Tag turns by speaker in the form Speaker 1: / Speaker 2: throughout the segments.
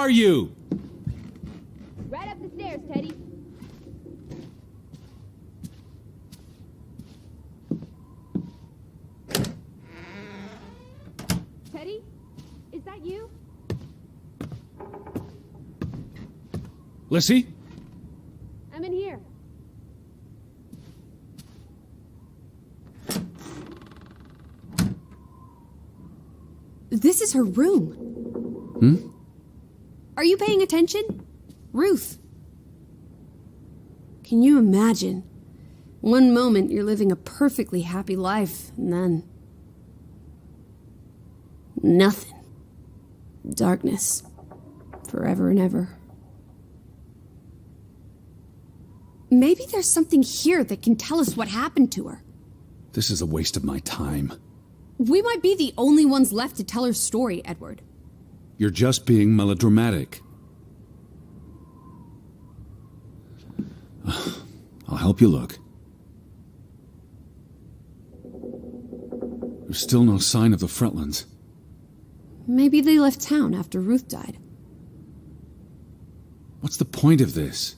Speaker 1: are you?
Speaker 2: Right up the stairs, Teddy. Teddy? Is that you?
Speaker 1: Lissy?
Speaker 2: I'm in here.
Speaker 3: This is her room.
Speaker 1: Hmm?
Speaker 3: Are you paying attention? Ruth. Can you imagine? One moment you're living a perfectly happy life, and then... nothing. Darkness. Forever and ever. Maybe there's something here that can tell us what happened to her.
Speaker 1: This is a waste of my time.
Speaker 3: We might be the only ones left to tell her story, Edward.
Speaker 1: You're just being melodramatic. I'll help you look. There's still no sign of the Fretlands.
Speaker 3: Maybe they left town after Ruth died.
Speaker 1: What's the point of this?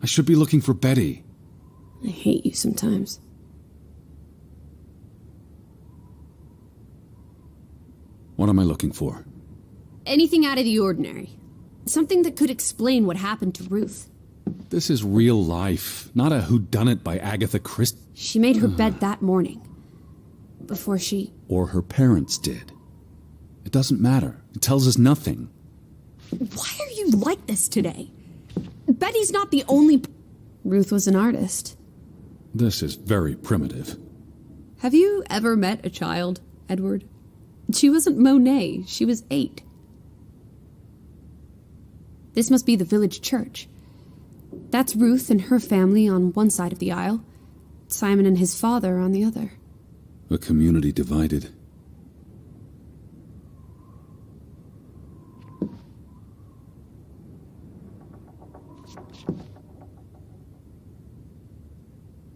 Speaker 1: I should be looking for Betty.
Speaker 3: I hate you sometimes.
Speaker 1: What am I looking for?
Speaker 3: Anything out of the ordinary. Something that could explain what happened to Ruth.
Speaker 1: This is real life, not a whodunit by Agatha Christie.
Speaker 3: She made her bed that morning. Before she...
Speaker 1: Or her parents did. It doesn't matter. It tells us nothing.
Speaker 3: Why are you like this today? Betty's not the only... Ruth was an artist.
Speaker 1: This is very primitive.
Speaker 3: Have you ever met a child, Edward? She wasn't Monet. She was 8. This must be the village church. That's Ruth and her family on one side of the aisle. Simon and his father on the other.
Speaker 1: A community divided.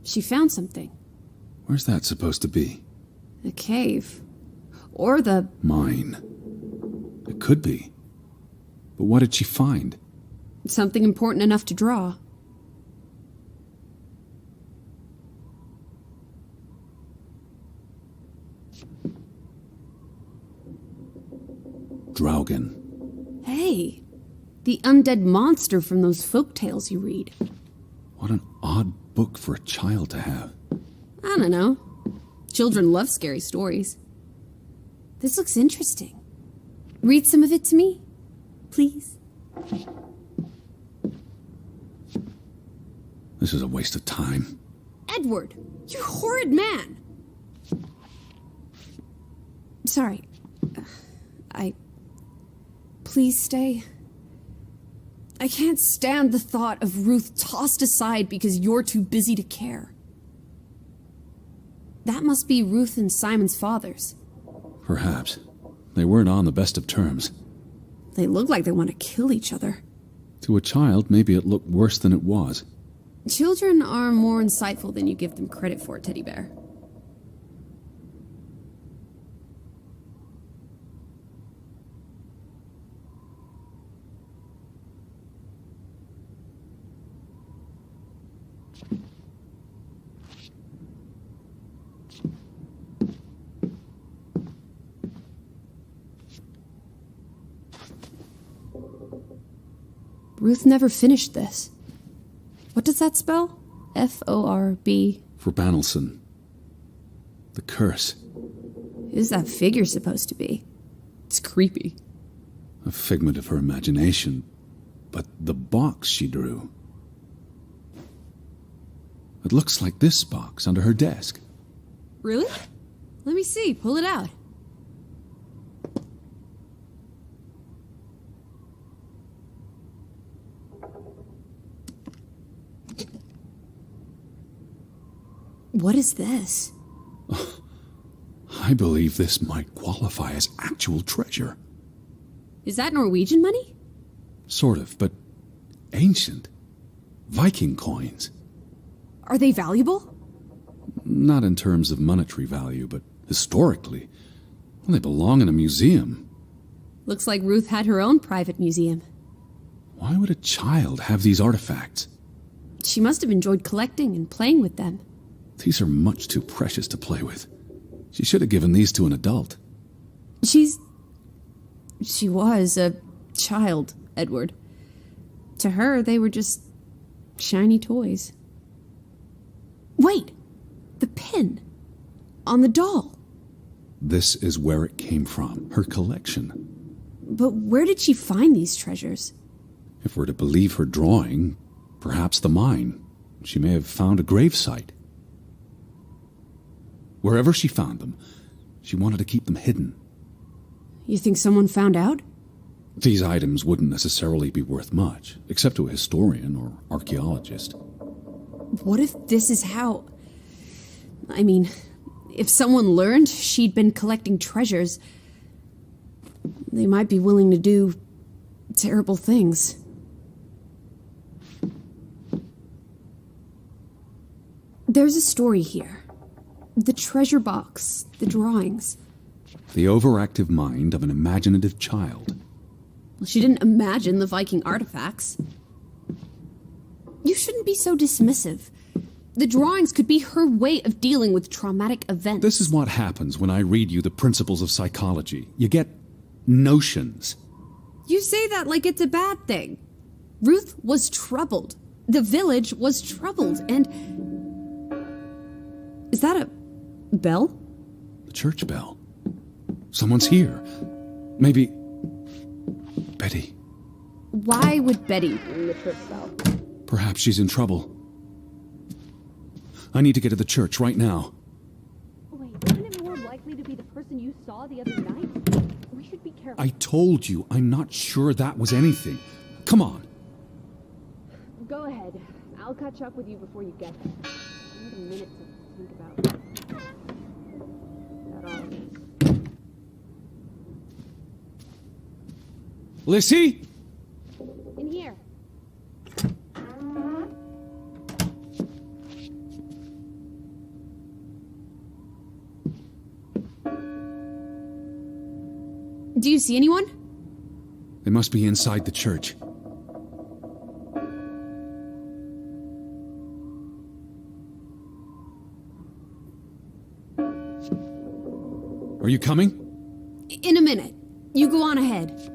Speaker 3: She found something.
Speaker 1: Where's that supposed to be?
Speaker 3: A cave. Or the...
Speaker 1: Mine. It could be. But what did she find?
Speaker 3: something important enough to draw.
Speaker 1: Draugen.
Speaker 3: Hey, the undead monster from those folk tales you read.
Speaker 1: What an odd book for a child to have.
Speaker 3: I don't know. Children love scary stories. This looks interesting. Read some of it to me, please.
Speaker 1: This is a waste of time.
Speaker 3: Edward, you horrid man! Sorry. Please stay. I can't stand the thought of Ruth tossed aside because you're too busy to care. That must be Ruth and Simon's fathers.
Speaker 1: Perhaps. They weren't on the best of terms.
Speaker 3: They look like they want to kill each other.
Speaker 1: To a child, maybe it looked worse than it was.
Speaker 3: Children are more insightful than you give them credit for, Teddy Bear. Ruth never finished this. What does that spell? F-O-R-B.
Speaker 1: For Banelson. The curse.
Speaker 3: Who's that figure supposed to be? It's creepy.
Speaker 1: A figment of her imagination. But the box she drew. It looks like this box under her desk.
Speaker 3: Really? Let me see. Pull it out. What is this?
Speaker 1: I believe this might qualify as actual treasure.
Speaker 3: Is that Norwegian money?
Speaker 1: Sort of, but ancient. Viking coins.
Speaker 3: Are they valuable?
Speaker 1: Not in terms of monetary value, but historically. Well, they belong in a museum.
Speaker 3: Looks like Ruth had her own private museum.
Speaker 1: Why would a child have these artifacts?
Speaker 3: She must have enjoyed collecting and playing with them.
Speaker 1: These are much too precious to play with. She should have given these to an adult.
Speaker 3: She was a child, Edward. To her, they were just shiny toys. Wait! The pin! On the doll!
Speaker 1: This is where it came from, her collection.
Speaker 3: But where did she find these treasures?
Speaker 1: If we're to believe her drawing, perhaps the mine. She may have found a gravesite. Wherever she found them, she wanted to keep them hidden.
Speaker 3: You think someone found out?
Speaker 1: These items wouldn't necessarily be worth much, except to a historian or archaeologist.
Speaker 3: What if this is how... I mean, if someone learned she'd been collecting treasures, they might be willing to do terrible things. There's a story here. The treasure box, the drawings.
Speaker 1: The overactive mind of an imaginative child.
Speaker 3: Well, she didn't imagine the Viking artifacts. You shouldn't be so dismissive. The drawings could be her way of dealing with traumatic events.
Speaker 1: This is what happens when I read you the principles of psychology. You get notions.
Speaker 3: You say that like it's a bad thing. Ruth was troubled. The village was troubled, and... Is that a bell?
Speaker 1: The church bell. Someone's here. Maybe... Betty.
Speaker 3: Why would Betty ring the church bell?
Speaker 1: Perhaps she's in trouble. I need to get to the church right now.
Speaker 2: Wait, isn't it more likely to be the person you saw the other night? We should be careful.
Speaker 1: I told you, I'm not sure that was anything. Come on.
Speaker 2: Go ahead. I'll catch up with you before you get there. I need a minute to think about that all is.
Speaker 1: Lissy?
Speaker 2: In here.
Speaker 3: Do you see anyone?
Speaker 1: They must be inside the church. Are you coming?
Speaker 3: In a minute. You go on ahead.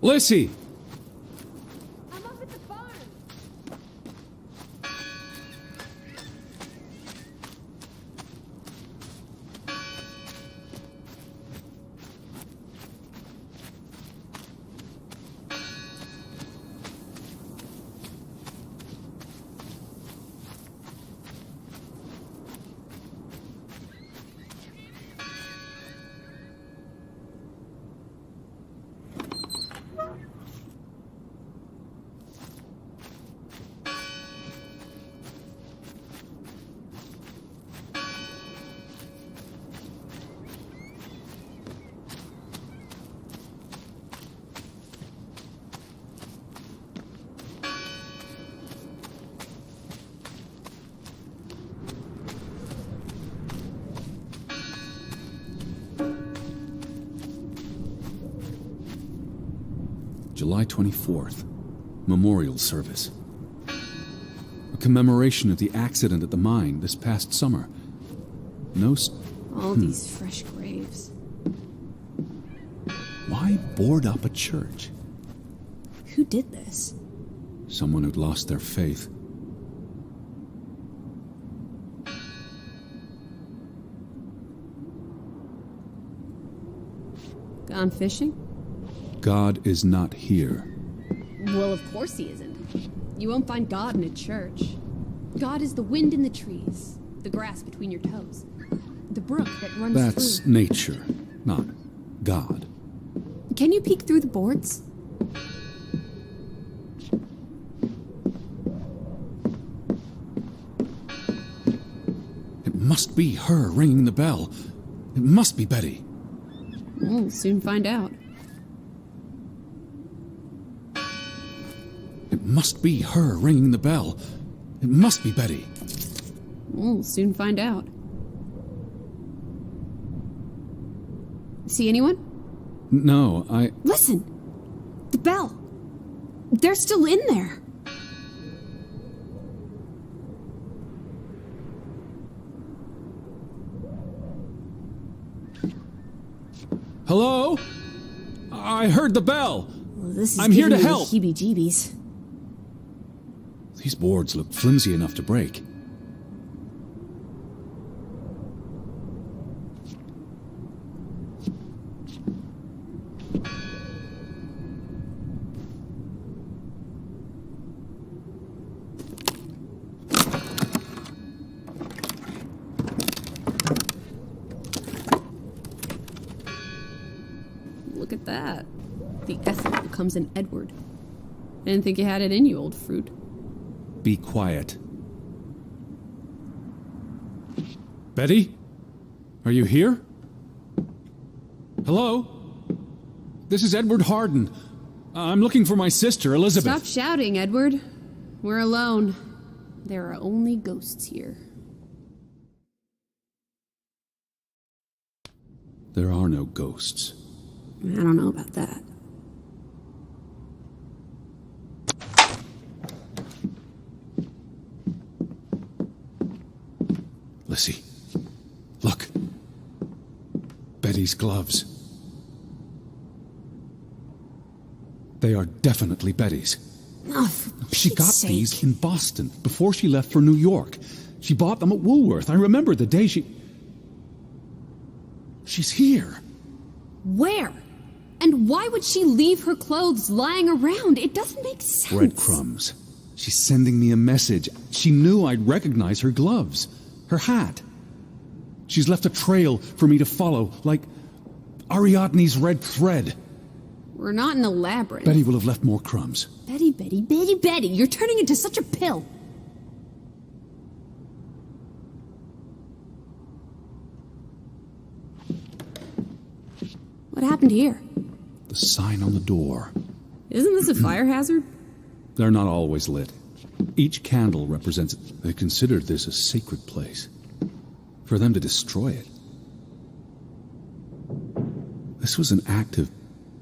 Speaker 1: Lissy!
Speaker 2: I'm up at the farm.
Speaker 1: July 24th. Memorial service. A commemoration of the accident at the mine this past summer.
Speaker 3: All these fresh graves.
Speaker 1: Why board up a church?
Speaker 3: Who did this?
Speaker 1: Someone who'd lost their faith.
Speaker 3: Gone fishing?
Speaker 1: God is not here.
Speaker 3: Well, of course he isn't. You won't find God in a church. God is the wind in the trees, the grass between your toes, the brook that runs
Speaker 1: That's
Speaker 3: through...
Speaker 1: nature, not God.
Speaker 3: Can you peek through the boards?
Speaker 1: It must be her ringing the bell. It must be Betty.
Speaker 3: We'll soon find out.
Speaker 1: It must be her ringing the bell. It must be Betty.
Speaker 3: We'll soon find out. See anyone?
Speaker 1: No,
Speaker 3: Listen! The bell! They're still in there!
Speaker 1: Hello? I heard the bell.
Speaker 3: Well, this is
Speaker 1: I'm here to
Speaker 3: giving me
Speaker 1: help.
Speaker 3: the heebie-jeebies.
Speaker 1: These boards look flimsy enough to break.
Speaker 3: Look at that. The Ethel becomes an Edward. I didn't think you had it in you, old fruit.
Speaker 1: Be quiet. Betty? Are you here? Hello? This is Edward Harden. I'm looking for my sister, Elizabeth.
Speaker 3: Stop shouting, Edward. We're alone. There are only ghosts here.
Speaker 1: There are no ghosts.
Speaker 3: I don't know about that.
Speaker 1: Lissy, look. Betty's gloves. They are definitely Betty's.
Speaker 3: Oh, for
Speaker 1: She
Speaker 3: Pete's
Speaker 1: got
Speaker 3: sake.
Speaker 1: these in Boston before she left for New York. She bought them at Woolworth. I remember the day She's here.
Speaker 3: Where? And why would she leave her clothes lying around? It doesn't make sense.
Speaker 1: Breadcrumbs. She's sending me a message. She knew I'd recognize her gloves, her hat. She's left a trail for me to follow, like Ariadne's red thread.
Speaker 3: We're not in a labyrinth.
Speaker 1: Betty will have left more crumbs.
Speaker 3: Betty, Betty, Betty, Betty. You're turning into such a pill. What happened here?
Speaker 1: The sign on the door.
Speaker 3: Isn't this a fire hazard?
Speaker 1: They're not always lit. Each candle represents... They considered this a sacred place. For them to destroy it. This was an act of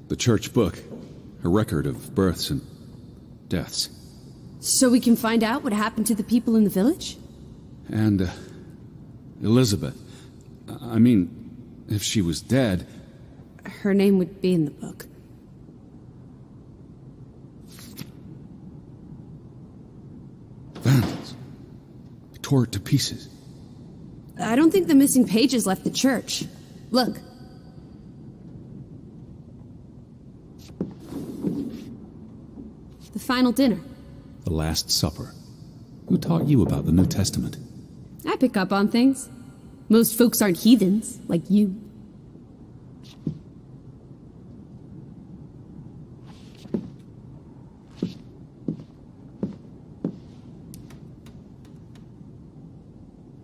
Speaker 1: the church book. A record of births and deaths.
Speaker 3: So we can find out what happened to the people in the village?
Speaker 1: And, Elizabeth. I mean, if she was dead...
Speaker 3: Her name would be in the book.
Speaker 1: Vandals. They tore it to pieces.
Speaker 3: I don't think the missing pages left the church. Look. The final dinner.
Speaker 1: The Last Supper. Who taught you about the New Testament?
Speaker 3: I pick up on things. Most folks aren't heathens, like you.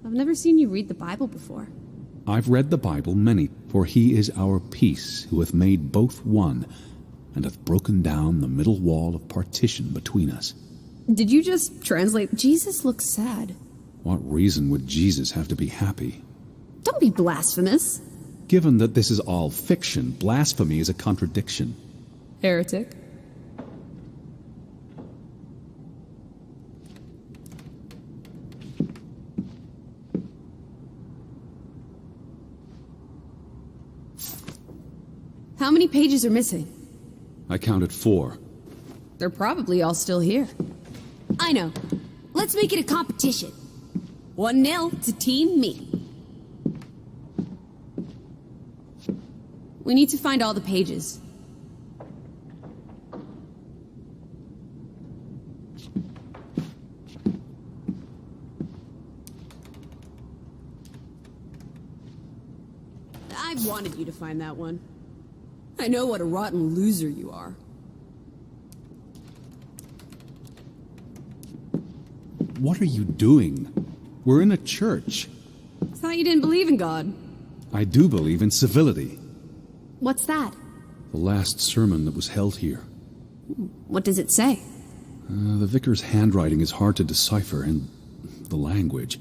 Speaker 3: I've never seen you read the Bible before.
Speaker 1: I've read the Bible many, for he is our peace, who hath made both one, and hath broken down the middle wall of partition between us.
Speaker 3: Did you just translate? Jesus looks sad.
Speaker 1: What reason would Jesus have to be happy?
Speaker 3: Don't be blasphemous.
Speaker 1: Given that this is all fiction, blasphemy is a contradiction.
Speaker 3: Heretic. How many pages are missing?
Speaker 1: I counted 4.
Speaker 3: They're probably all still here. I know. Let's make it a competition. 1-0 to Team Me. We need to find all the pages. I've wanted you to find that one. I know what a rotten loser you are.
Speaker 1: What are you doing? We're in a church.
Speaker 3: Thought you didn't believe in God.
Speaker 1: I do believe in civility.
Speaker 3: What's that?
Speaker 1: The last sermon that was held here.
Speaker 3: What does it say?
Speaker 1: The vicar's handwriting is hard to decipher, and the language.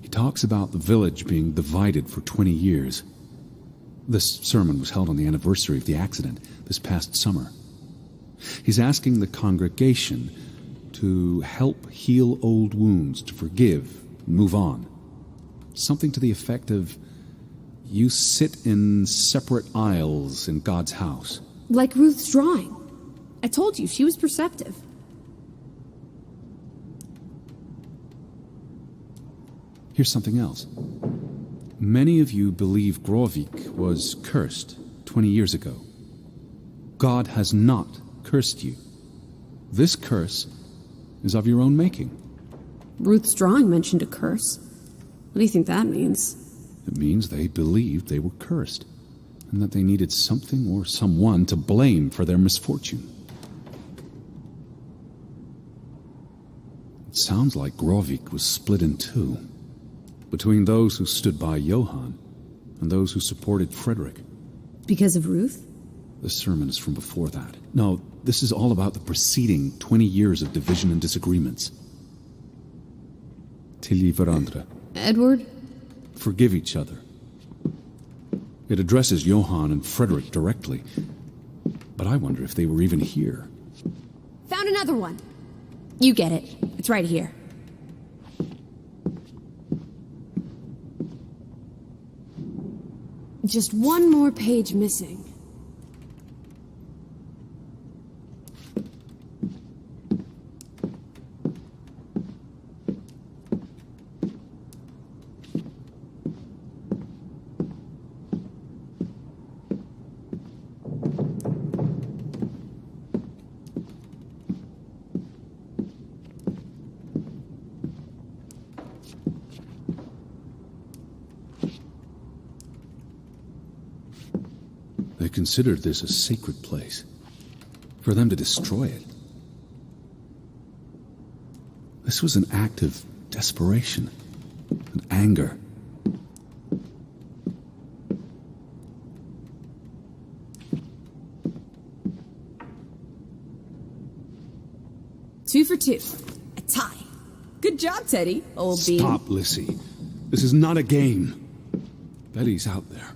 Speaker 1: He talks about the village being divided for 20 years. This sermon was held on the anniversary of the accident this past summer. He's asking the congregation to help heal old wounds, to forgive, move on. Something to the effect of, you sit in separate aisles in God's house.
Speaker 3: Like Ruth's drawing. I told you, she was perceptive.
Speaker 1: Here's something else. Many of you believe Grovik was cursed 20 years ago. God has not cursed you. This curse is of your own making.
Speaker 3: Ruth's drawing mentioned a curse. What do you think that means?
Speaker 1: It means they believed they were cursed, and that they needed something or someone to blame for their misfortune. It sounds like Grovik was split in two, between those who stood by Johann and those who supported Frederick.
Speaker 3: Because of Ruth?
Speaker 1: The sermon is from before that. No, this is all about the preceding 20 years of division and disagreements. Tilly Verandre.
Speaker 3: Edward?
Speaker 1: Forgive each other. It addresses Johann and Frederick directly, but I wonder if they were even here.
Speaker 3: Found another one. You get it. It's right here. Just one more page missing.
Speaker 1: They considered this a sacred place. For them to destroy it. This was an act of desperation and anger.
Speaker 3: Two for two. A tie. Good job, Teddy, old bean.
Speaker 1: Stop, Lissy. This is not a game. Betty's out there.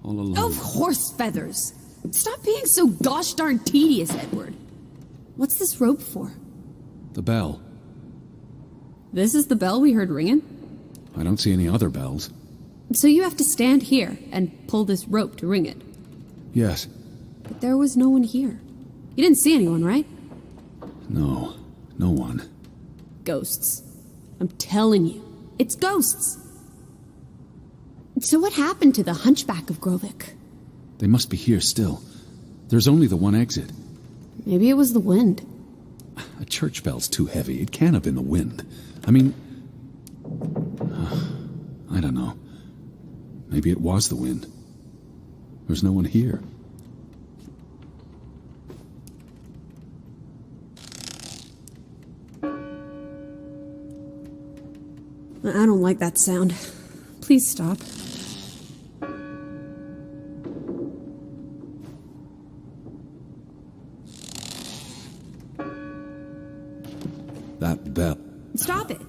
Speaker 1: All alone.
Speaker 3: Of horse feathers. Stop being so gosh darn tedious, Edward. What's this rope for?
Speaker 1: The bell.
Speaker 3: This is the bell we heard ringing?
Speaker 1: I don't see any other bells.
Speaker 3: So you have to stand here and pull this rope to ring it.
Speaker 1: Yes.
Speaker 3: But there was no one here. You didn't see anyone, right?
Speaker 1: No. No one.
Speaker 3: Ghosts. I'm telling you. It's ghosts. So what happened to the hunchback of Grovik?
Speaker 1: They must be here still. There's only the one exit.
Speaker 3: Maybe it was the wind.
Speaker 1: A church bell's too heavy. It can't have been the wind. I mean... I don't know. Maybe it was the wind. There's no one here.
Speaker 3: I don't like that sound. Please stop.
Speaker 1: That bell.
Speaker 3: Stop it.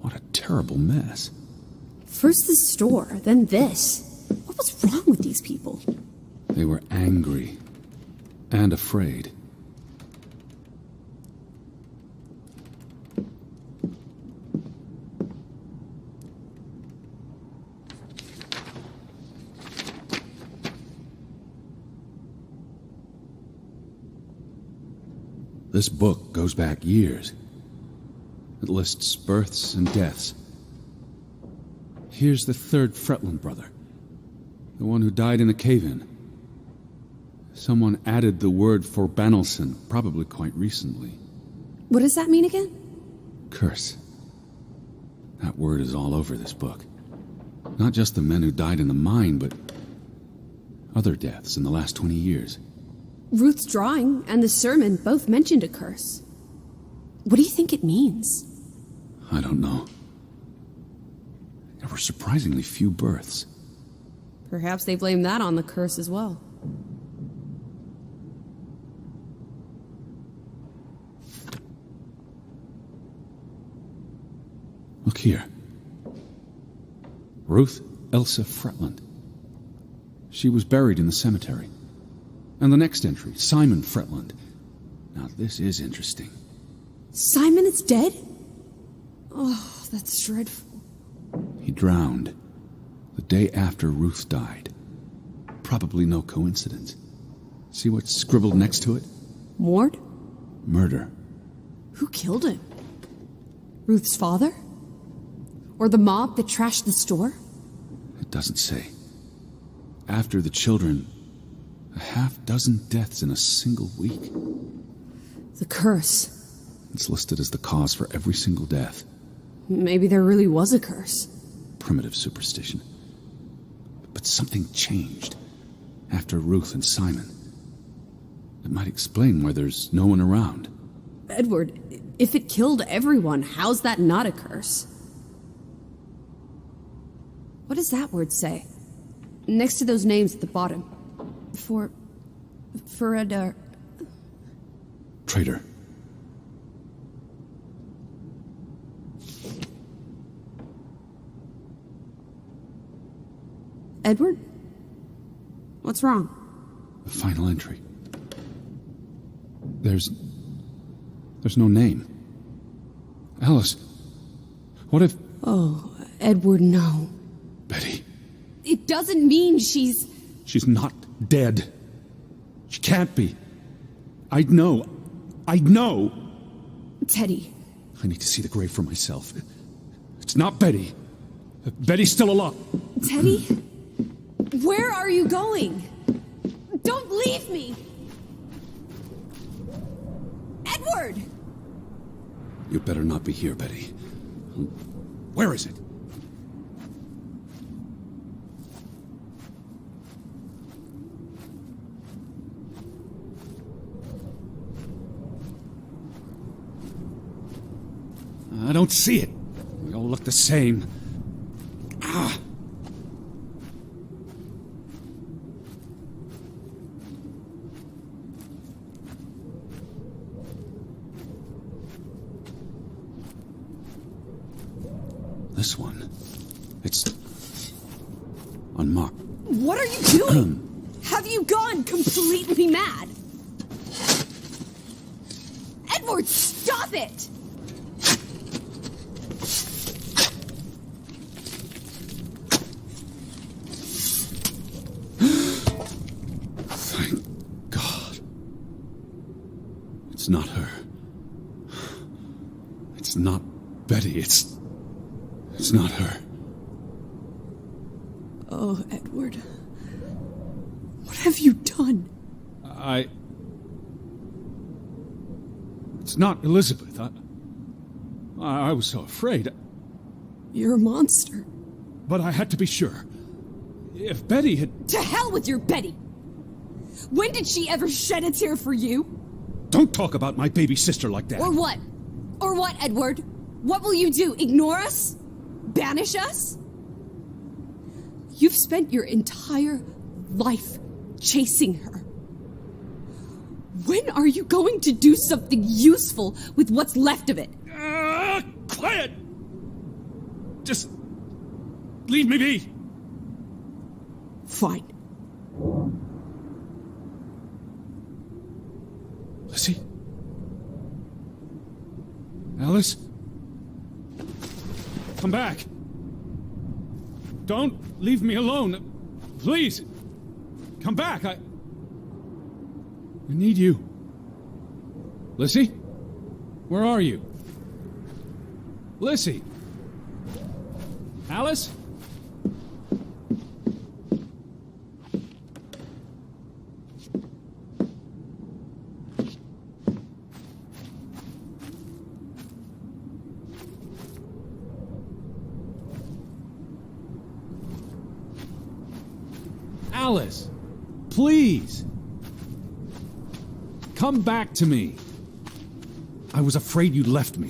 Speaker 1: What a terrible mess.
Speaker 3: First the store, then this. What was wrong with these people?
Speaker 1: They were angry and afraid. This book goes back years. It lists births and deaths. Here's the third Fretland brother. The one who died in a cave-in. Someone added the word for Banelson, probably quite recently.
Speaker 3: What does that mean again?
Speaker 1: Curse. That word is all over this book. Not just the men who died in the mine, but other deaths in the last 20 years.
Speaker 3: Ruth's drawing and the sermon both mentioned a curse. What do you think it means?
Speaker 1: I don't know. There were surprisingly few births.
Speaker 3: Perhaps they blame that on the curse as well.
Speaker 1: Look here. Ruth Elsa Fretland. She was buried in the cemetery. And the next entry, Simon Fretland. Now this is interesting.
Speaker 3: Simon is dead? Oh, that's dreadful.
Speaker 1: He drowned the day after Ruth died. Probably no coincidence. See what's scribbled next to it?
Speaker 3: Mord?
Speaker 1: Murder.
Speaker 3: Who killed him? Ruth's father? Or the mob that trashed the store?
Speaker 1: It doesn't say. After the children, a half-dozen deaths in a single week.
Speaker 3: The curse.
Speaker 1: It's listed as the cause for every single death.
Speaker 3: Maybe there really was a curse.
Speaker 1: Primitive superstition. But something changed after Ruth and Simon. It might explain why there's no one around.
Speaker 3: Edward, if it killed everyone, how's that not a curse? What does that word say? Next to those names at the bottom. For
Speaker 1: Traitor.
Speaker 3: Edward? What's wrong?
Speaker 1: The final entry. There's no name. Alice, what if...
Speaker 3: Oh, Edward, no.
Speaker 1: Betty.
Speaker 3: It doesn't mean she's...
Speaker 1: She's not dead. She can't be. I'd know.
Speaker 3: Teddy.
Speaker 1: I need to see the grave for myself. It's not Betty. Betty's still alive.
Speaker 3: Teddy? Where are you going? Don't leave me! Edward!
Speaker 1: You better not be here, Betty. Where is it? I don't see it. We all look the same. Ah! This one. It's unmarked.
Speaker 3: What are you doing? Have you gone completely mad? Edward, stop it!
Speaker 1: Thank God. It's not her. It's not Betty. It's not her.
Speaker 3: Oh, Edward. What have you done?
Speaker 1: It's not Elizabeth. I was so afraid.
Speaker 3: You're a monster.
Speaker 1: But I had to be sure. If Betty had...
Speaker 3: To hell with your Betty! When did she ever shed a tear for you?
Speaker 1: Don't talk about my baby sister like that.
Speaker 3: Or what? Or what, Edward? What will you do? Ignore us? Banish us? You've spent your entire life chasing her. When are you going to do something useful with what's left of it?
Speaker 1: Quiet! Just leave me be.
Speaker 3: Fine.
Speaker 1: Lizzie? Alice? Come back. Don't leave me alone. Please. Come back. I need you. Lizzie? Where are you? Lizzie? Alice? Alice, please. Come back to me. I was afraid you'd left me.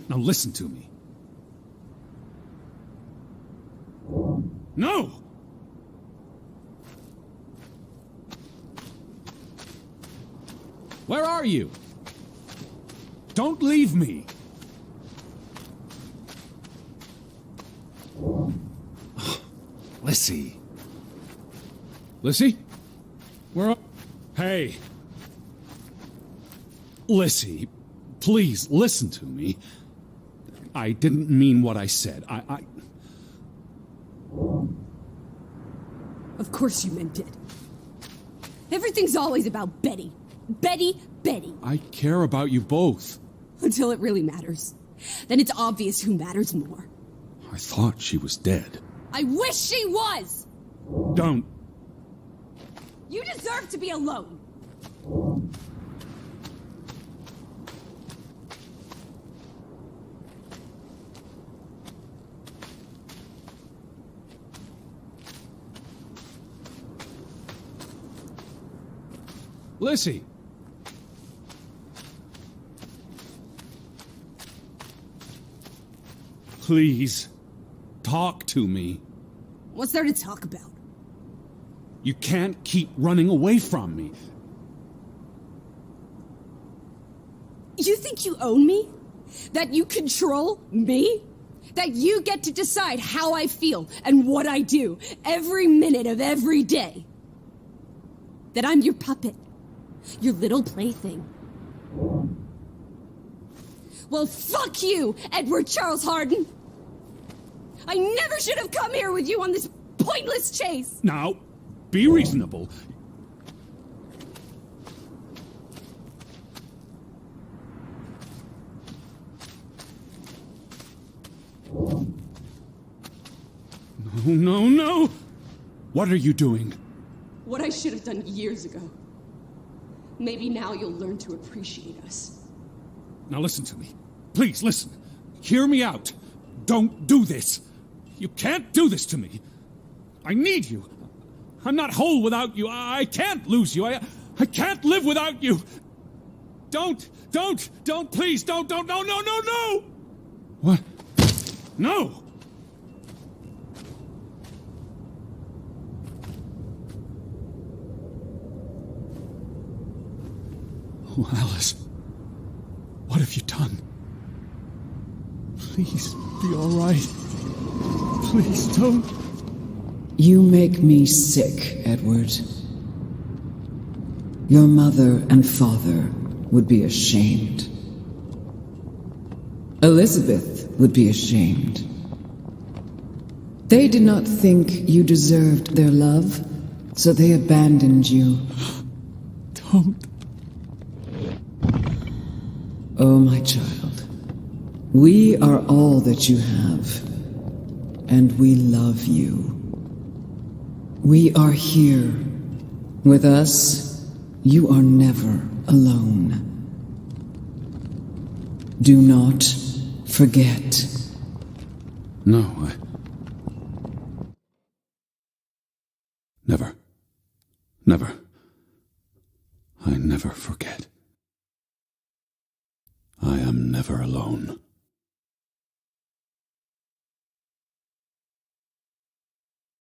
Speaker 1: Now listen to me. No! Where are you? Don't leave me! Lissy. Lissy? Where are... Hey! Lissy, please listen to me. I didn't mean what I said. I...
Speaker 3: Of course you meant it. Everything's always about Betty. Betty, Betty.
Speaker 1: I care about you both.
Speaker 3: Until it really matters. Then it's obvious who matters more.
Speaker 1: I thought she was dead.
Speaker 3: I wish she was!
Speaker 1: Don't.
Speaker 3: You deserve to be alone.
Speaker 1: Lissy! Please, talk to me.
Speaker 3: What's there to talk about?
Speaker 1: You can't keep running away from me.
Speaker 3: You think you own me? That you control me? That you get to decide how I feel and what I do every minute of every day? That I'm your puppet? Your little plaything? Well, fuck you, Edward Charles Harden! I never should have come here with you on this pointless chase!
Speaker 1: Now, be reasonable. No, no, no! What are you doing?
Speaker 3: What I should have done years ago. Maybe now you'll learn to appreciate us.
Speaker 1: Now listen to me. Please, listen. Hear me out. Don't do this. You can't do this to me. I need you. I'm not whole without you. I can't lose you. I can't live without you. Don't, please, don't, no, no, no, no! What? No! Oh, Alice. What have you done? Please, be all right. Please don't.
Speaker 4: You make me sick, Edward. Your mother and father would be ashamed. Elizabeth would be ashamed. They did not think you deserved their love, so they abandoned you.
Speaker 1: Don't.
Speaker 4: Oh, my child, we are all that you have, and we love you. We are here. With us, you are never alone. Do not forget.
Speaker 1: No, Never. Never. I never forget. I am never alone.